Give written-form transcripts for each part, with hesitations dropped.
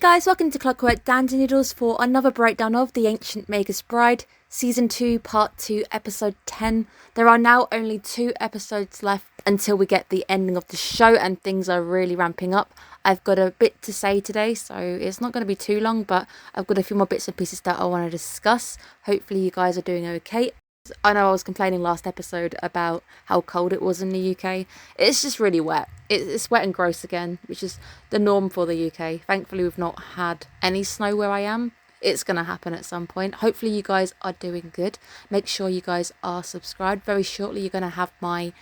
guys, welcome to Clockwork Noodles for another breakdown of The Ancient Magus Bride, Season 2, Part 2, Episode 10. There are now only 2 episodes left until we get the ending of the show and things are really ramping up. I've got a bit to say today, so it's not going to be too long, but I've got a few more bits and pieces that I want to discuss. Hopefully you guys are doing okay. I know I was complaining last episode about how cold it was in the UK. It's just really wet. It's wet and gross again, which is the norm for the UK. Thankfully, we've not had any snow where I am. It's going to happen at some point. Hopefully, you guys are doing good. Make sure you guys are subscribed. Very shortly, you're going to have my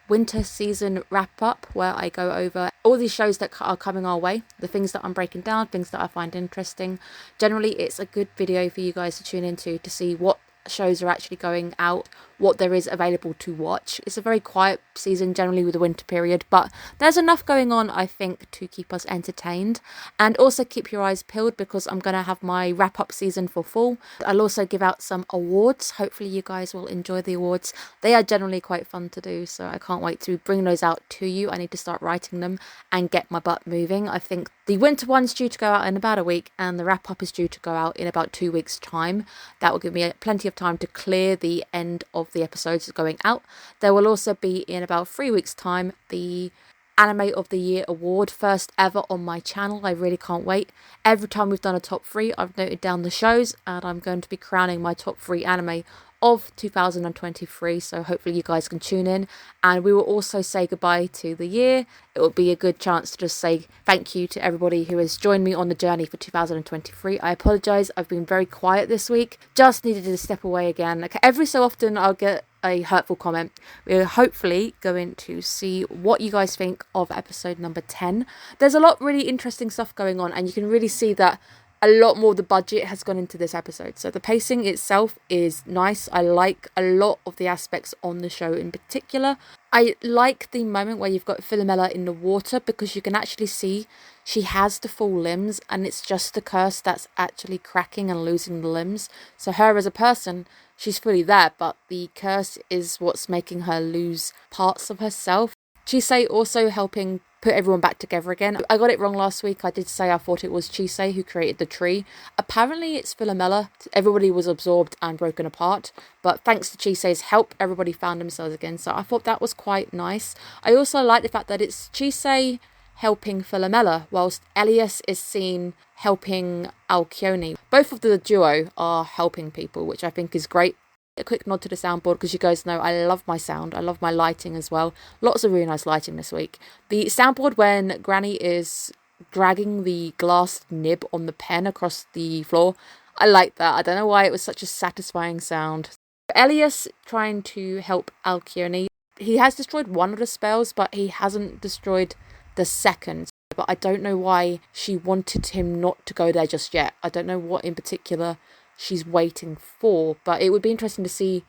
winter season wrap up where I go over all these shows that are coming our way, the things that I'm breaking down, things that I find interesting. Generally, it's a good video for you guys to tune into to see what shows are actually going out, what there is available to watch. It's a very quiet season generally with the winter period, but there's enough going on, I think, to keep us entertained. And also keep your eyes peeled because I'm going to have my wrap up season for fall. I'll also give out some awards. Hopefully you guys will enjoy the awards. They are generally quite fun to do, so I can't wait to bring those out to you. I need to start writing them and get my butt moving. I think the winter one's due to go out in about a week and the wrap up is due to go out in about 2 weeks time. That will give me plenty of time to clear the end of the episodes going out. There will also be in about 3 weeks time the Anime of the Year award, first ever on my channel. I really can't wait. Every time we've done a top 3 I've noted down the shows and I'm going to be crowning my top 3 anime of 2023, so hopefully you guys can tune in and we will also say goodbye to the year. It will be a good chance to just say thank you to everybody who has joined me on the journey for 2023. I apologise, I've been very quiet this week, just needed to step away again. Like, every so often I'll get a hurtful comment. We're hopefully going to see what you guys think of episode number 10. There's a lot really interesting stuff going on and you can really see that a lot more of the budget has gone into this episode. So the pacing itself is nice. I like a lot of the aspects on the show in particular. I like the moment where you've got Philomela in the water because you can actually see she has the full limbs and it's just the curse that's actually cracking and losing the limbs. So her as a person, she's fully there, but the curse is what's making her lose parts of herself. Chisei also helping put everyone back together again. I got it wrong last week. I did say I thought it was Chisei who created the tree. Apparently it's Philomela. Everybody was absorbed and broken apart, but thanks to Chisei's help, everybody found themselves again. So I thought that was quite nice. I also like the fact that it's Chisei helping Philomela, whilst Elias is seen helping Alcyone. Both of the duo are helping people, which I think is great. A quick nod to the soundboard because you guys know I love my sound. I love my lighting as well. Lots of really nice lighting this week. The soundboard when Granny is dragging the glass nib on the pen across the floor. I like that. I don't know why it was such a satisfying sound. Elias trying to help Alcyone. He has destroyed one of the spells, but he hasn't destroyed the second. But I don't know why she wanted him not to go there just yet. I don't know what in particular she's waiting for, but it would be interesting to see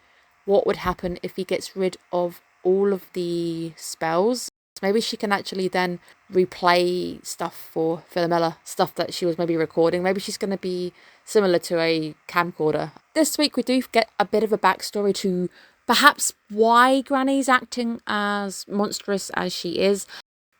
what would happen if he gets rid of all of the spells. Maybe she can actually then replay stuff for Philomela, stuff that she was maybe recording. Maybe she's going to be similar to a camcorder. This week we do get a bit of a backstory to perhaps why Granny's acting as monstrous as she is.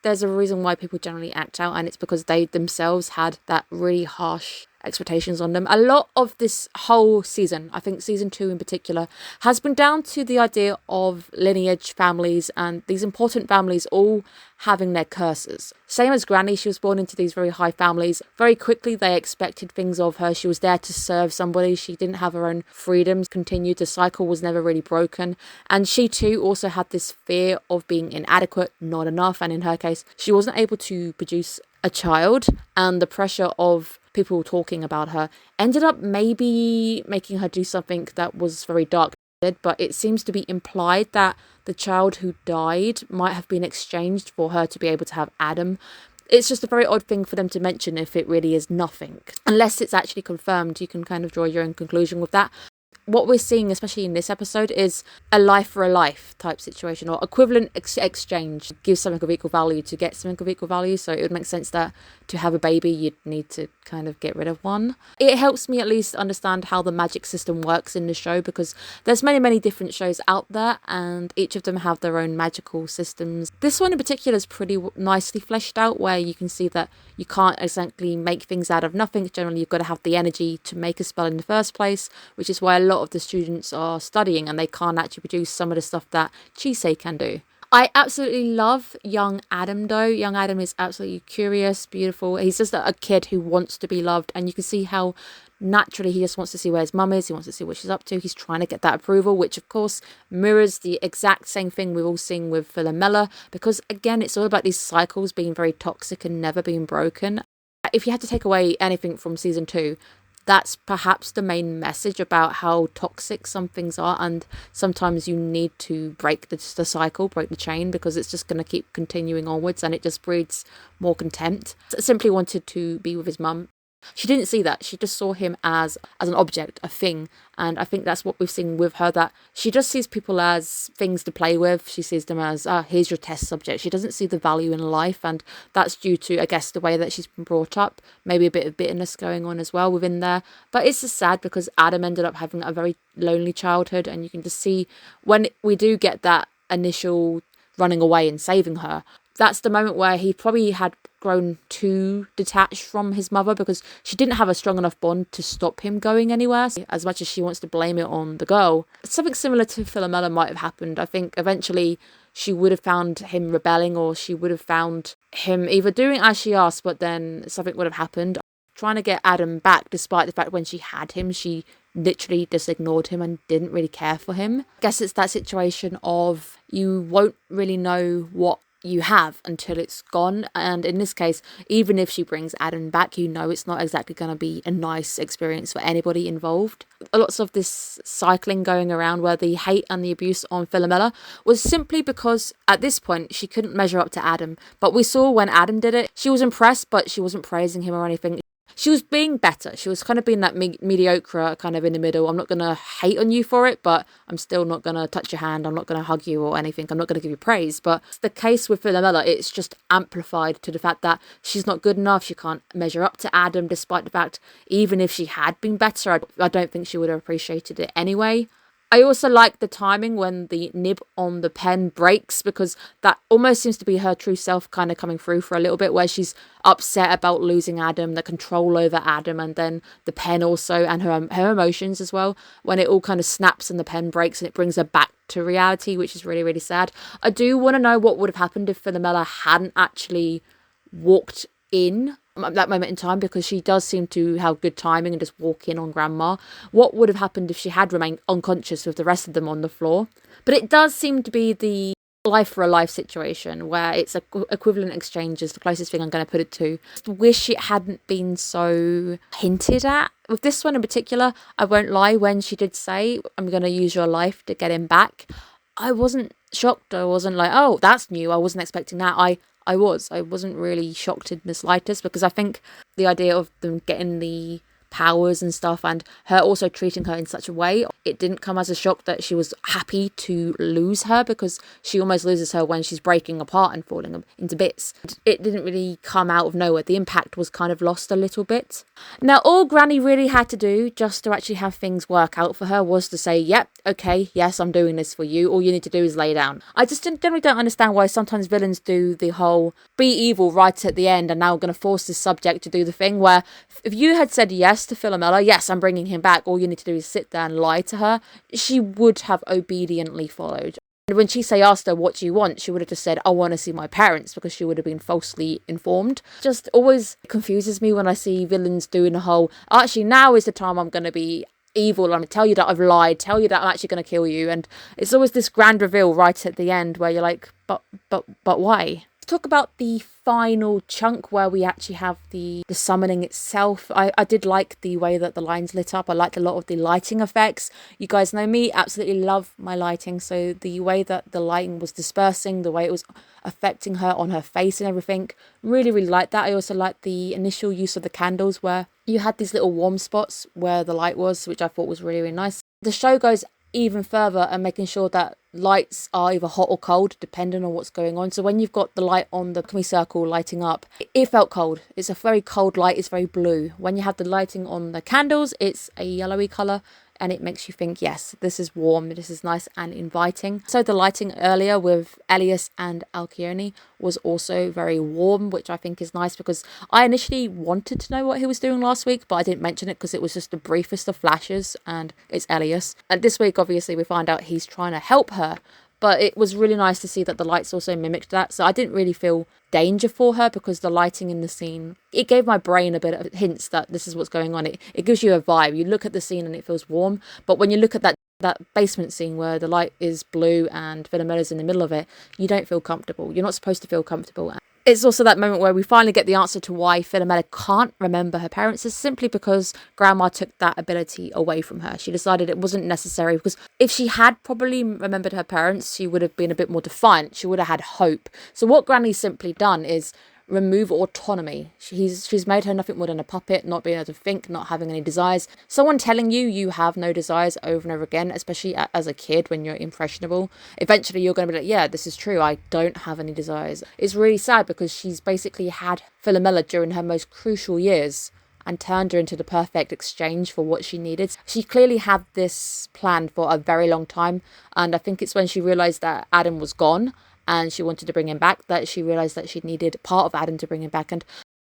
There's a reason why people generally act out, and it's because they themselves had that really harsh expectations on them. A lot of this whole season, I think season 2 in particular, has been down to the idea of lineage families and these important families all having their curses. Same as Granny, she was born into these very high families. Very quickly they expected things of her. She was there to serve somebody. She didn't have her own freedoms continued. The cycle was never really broken. And she too also had this fear of being inadequate, not enough. And in her case, she wasn't able to produce a child, and the pressure of people talking about her ended up maybe making her do something that was very dark. But it seems to be implied that the child who died might have been exchanged for her to be able to have Adam. It's just a very odd thing for them to mention if it really is nothing. Unless it's actually confirmed, you can kind of draw your own conclusion with that. what we're seeing, especially in this episode, is a life for a life type situation, or equivalent exchange. Give something of equal value to get something of equal value. So it would make sense that to have a baby, you'd need to kind of get rid of one. It helps me at least understand how the magic system works in the show, because there's many different shows out there, and each of them have their own magical systems. This one in particular is pretty nicely fleshed out, where you can see that you can't exactly make things out of nothing. Generally, you've got to have the energy to make a spell in the first place, which is why a lot of the students are studying, and they can't actually produce some of the stuff that Chisei can do. I absolutely love young Adam though. Young Adam is absolutely curious, beautiful. He's just a kid who wants to be loved, and you can see how naturally he just wants to see where his mum is. He wants to see what she's up to. He's trying to get that approval, which of course mirrors the exact same thing we've all seen with Philomela, because again, it's all about these cycles being very toxic and never being broken. If you had to take away anything from season 2, that's perhaps the main message about how toxic some things are, and sometimes you need to break the cycle, break the chain, because it's just going to keep continuing onwards, and it just breeds more contempt. Simply wanted to be with his mum. She didn't see that. She just saw him as an object, a thing. And I think that's what we've seen with her, that she just sees people as things to play with. She sees them as, here's your test subject. She doesn't see the value in life. And that's due to, I guess, the way that she's been brought up. Maybe a bit of bitterness going on as well within there. But it's just sad because Adam ended up having a very lonely childhood. And you can just see when we do get that initial running away and saving her, that's the moment where he probably had grown too detached from his mother, because she didn't have a strong enough bond to stop him going anywhere, as much as she wants to blame it on the girl. Something similar to Philomela might have happened. I think eventually she would have found him rebelling, or she would have found him either doing as she asked, but then something would have happened. Trying to get Adam back, despite the fact when she had him, she literally just ignored him and didn't really care for him. I guess it's that situation of you won't really know what you have until it's gone, and in this case, even if she brings Adam back, you know it's not exactly going to be a nice experience for anybody involved. Lots of this cycling going around where the hate and the abuse on Philomela was simply because at this point she couldn't measure up to Adam, but we saw when Adam did it, she was impressed, but she wasn't praising him or anything. She was being better. She was kind of being that mediocre kind of in the middle. I'm not going to hate on you for it, but I'm still not going to touch your hand. I'm not going to hug you or anything. I'm not going to give you praise. But it's the case with Philomela, it's just amplified to the fact that she's not good enough. She can't measure up to Adam, despite the fact even if she had been better, I don't think she would have appreciated it anyway. I also like the timing when the nib on the pen breaks, because that almost seems to be her true self kind of coming through for a little bit, where she's upset about losing Adam, the control over Adam, and then the pen also, and her emotions as well, when it all kind of snaps and the pen breaks and it brings her back to reality, which is really, really sad. I do want to know what would have happened if Philomela hadn't actually walked in at that moment in time, because she does seem to have good timing and just walk in on Grandma. What would have happened if she had remained unconscious with the rest of them on the floor? But it does seem to be the life for a life situation, where it's equivalent exchanges, the closest thing I'm going to put it to. I wish it hadn't been so hinted at. With this one in particular, I won't lie, when she did say, I'm going to use your life to get him back, I wasn't shocked. I wasn't like, oh, that's new. I wasn't expecting that. I wasn't really shocked in the slightest, because I think the idea of them getting the powers and stuff, and her also treating her in such a way, it didn't come as a shock that she was happy to lose her, because she almost loses her when she's breaking apart and falling into bits. It didn't really come out of nowhere. The impact was kind of lost a little bit. Now, all Granny really had to do just to actually have things work out for her was to say, yep, okay, yes, I'm doing this for you. All you need to do is lay down. I just generally don't understand why sometimes villains do the whole be evil right at the end, and now we're going to force this subject to do the thing, where if you had said yes to Philomela, yes, I'm bringing him back, all you need to do is sit there and lie to her, she would have obediently followed. And when Chisei asked her, what do you want? She would have just said, I want to see my parents, because she would have been falsely informed. Just always confuses me when I see villains doing the whole, actually, now is the time I'm going to be evil, I'm going to tell you that I've lied, tell you that I'm actually going to kill you. And it's always this grand reveal right at the end where you're like, but why? Talk about the final chunk where we actually have the summoning itself. I did like the way that the lines lit up. I liked a lot of the lighting effects. You guys know me, absolutely love my lighting. So the way that the lighting was dispersing, the way it was affecting her on her face and everything, really, really liked that. I also liked the initial use of the candles where you had these little warm spots where the light was, which I thought was really, really nice. The show goes even further and making sure that lights are either hot or cold depending on what's going on. So when you've got the light on the semicircle lighting up, it felt cold. It's a very cold light. It's very blue. When you have the lighting on the candles, it's a yellowy colour, and it makes you think, yes, this is warm, this is nice and inviting. So the lighting earlier with Elias and Alcione was also very warm, which I think is nice, because I initially wanted to know what he was doing last week, but I didn't mention it because it was just the briefest of flashes, and it's Elias. And this week, obviously, we find out he's trying to help her, but it was really nice to see that the lights also mimicked that. So I didn't really feel danger for her, because the lighting in the scene, it gave my brain a bit of hints that this is what's going on. It gives you a vibe. You look at the scene and it feels warm, but when you look at that basement scene where the light is blue and Philomella's in the middle of it, you don't feel comfortable. You're not supposed to feel comfortable. It's also that moment where we finally get the answer to why Philomela can't remember her parents, is simply because Grandma took that ability away from her. She decided it wasn't necessary, because if she had probably remembered her parents, she would have been a bit more defiant. She would have had hope. So what Granny's simply done is remove autonomy. She's made her nothing more than a puppet, not being able to think, not having any desires. Someone telling you have no desires over and over again, especially as a kid when you're impressionable, eventually you're going to be like, yeah, this is true, I don't have any desires. It's really sad, because she's basically had Philomela during her most crucial years and turned her into the perfect exchange for what she needed. She clearly had this plan for a very long time, and I think it's when she realised that Adam was gone and she wanted to bring him back, that she realised that she needed part of Adam to bring him back, and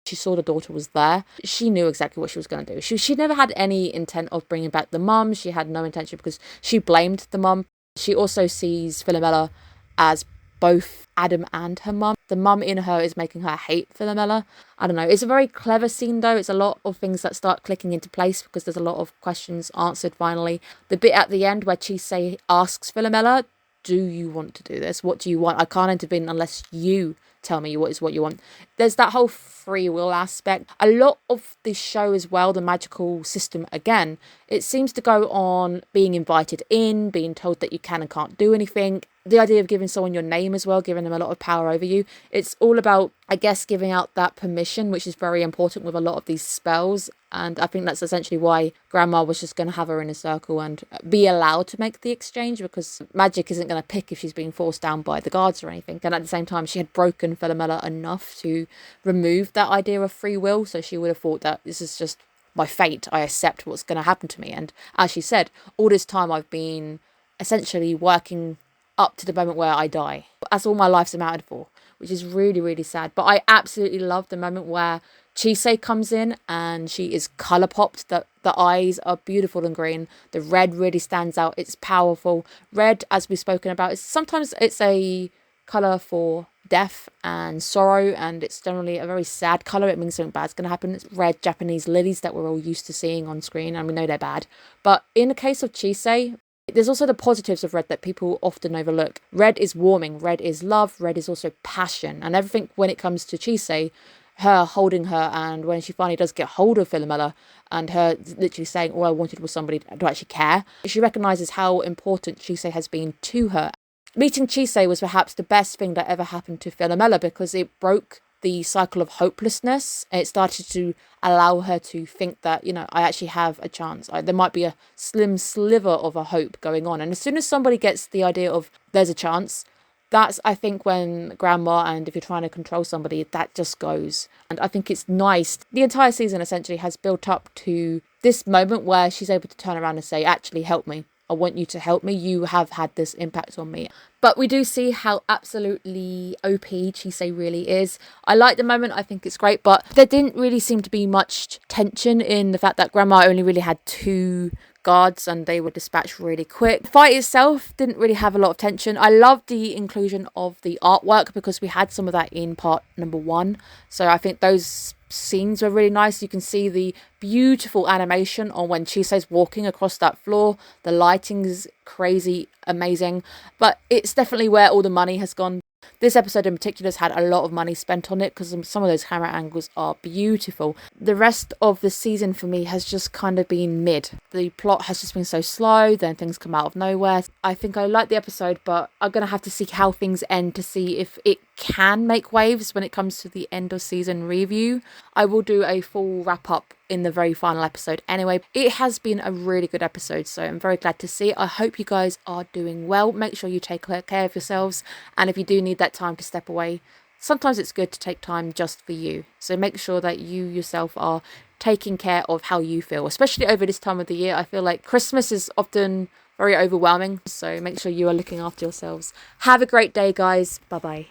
she saw the daughter was there. She knew exactly what she was going to do. She never had any intent of bringing back the mum. She had no intention, because she blamed the mum. She also sees Philomela as both Adam and her mum. The mum in her is making her hate Philomela. I don't know. It's a very clever scene, though. It's a lot of things that start clicking into place, because there's a lot of questions answered finally. The bit at the end where Chisei asks Philomela, do you want to do this? What do you want? I can't intervene unless you tell me what you want. There's that whole free will aspect. A lot of this show as well, the magical system again, it seems to go on being invited in, being told that you can and can't do anything. The idea of giving someone your name as well, giving them a lot of power over you. It's all about, I guess, giving out that permission, which is very important with a lot of these spells. And I think that's essentially why Grandma was just going to have her in a circle and be allowed to make the exchange, because magic isn't going to pick if she's being forced down by the guards or anything. And at the same time, she had broken Philomela enough to remove that idea of free will. So she would have thought that this is just my fate. I accept what's going to happen to me. And as she said, all this time I've been essentially working up to the moment where I die. That's all my life's amounted for, which is really, really sad. But I absolutely love the moment where Chisei comes in and she is colour popped. The eyes are beautiful and green. The red really stands out. It's powerful. Red, as we've spoken about, sometimes it's a colour for death and sorrow, and it's generally a very sad colour. It means something bad's going to happen. It's red Japanese lilies that we're all used to seeing on screen, and we know they're bad. But in the case of Chisei, there's also the positives of red that people often overlook. Red is warming, red is love, red is also passion. And everything when it comes to Chisei, her holding her, and when she finally does get hold of Philomela, and her literally saying, all I wanted was somebody to actually care, she recognises how important Chisei has been to her. Meeting Chisei was perhaps the best thing that ever happened to Philomela, because it broke the cycle of hopelessness. It started to allow her to think that, I actually have a chance. There might be a slim sliver of a hope going on. And as soon as somebody gets the idea of there's a chance, that's, I think, when Grandma, and if you're trying to control somebody, that just goes. And I think it's nice. The entire season essentially has built up to this moment where she's able to turn around and say, actually, help me. I want you to help me. You have had this impact on me. But we do see how absolutely OP Chisei really is. I like the moment. I think it's great. But there didn't really seem to be much tension in the fact that Grandma only really had 2 guards and they were dispatched really quick. The fight itself didn't really have a lot of tension. I loved the inclusion of the artwork, because we had some of that in part number 1. So I think those scenes were really nice. You can see the beautiful animation on when Chisei's walking across that floor. The lighting is crazy, amazing. But it's definitely where all the money has gone. This episode in particular has had a lot of money spent on it, because some of those camera angles are beautiful. The rest of the season for me has just kind of been mid. The plot has just been so slow, then things come out of nowhere. I think I like the episode, but I'm going to have to see how things end to see if it can make waves when it comes to the end of season review. I will do a full wrap up in the very final episode anyway. It has been a really good episode, so I'm very glad to see it. I hope you guys are doing well. Make sure you take care of yourselves, and if you do need that time to step away, sometimes it's good to take time just for you. So make sure that you yourself are taking care of how you feel, especially over this time of the year. I feel like Christmas is often very overwhelming, so make sure you are looking after yourselves. Have a great day, guys. Bye bye.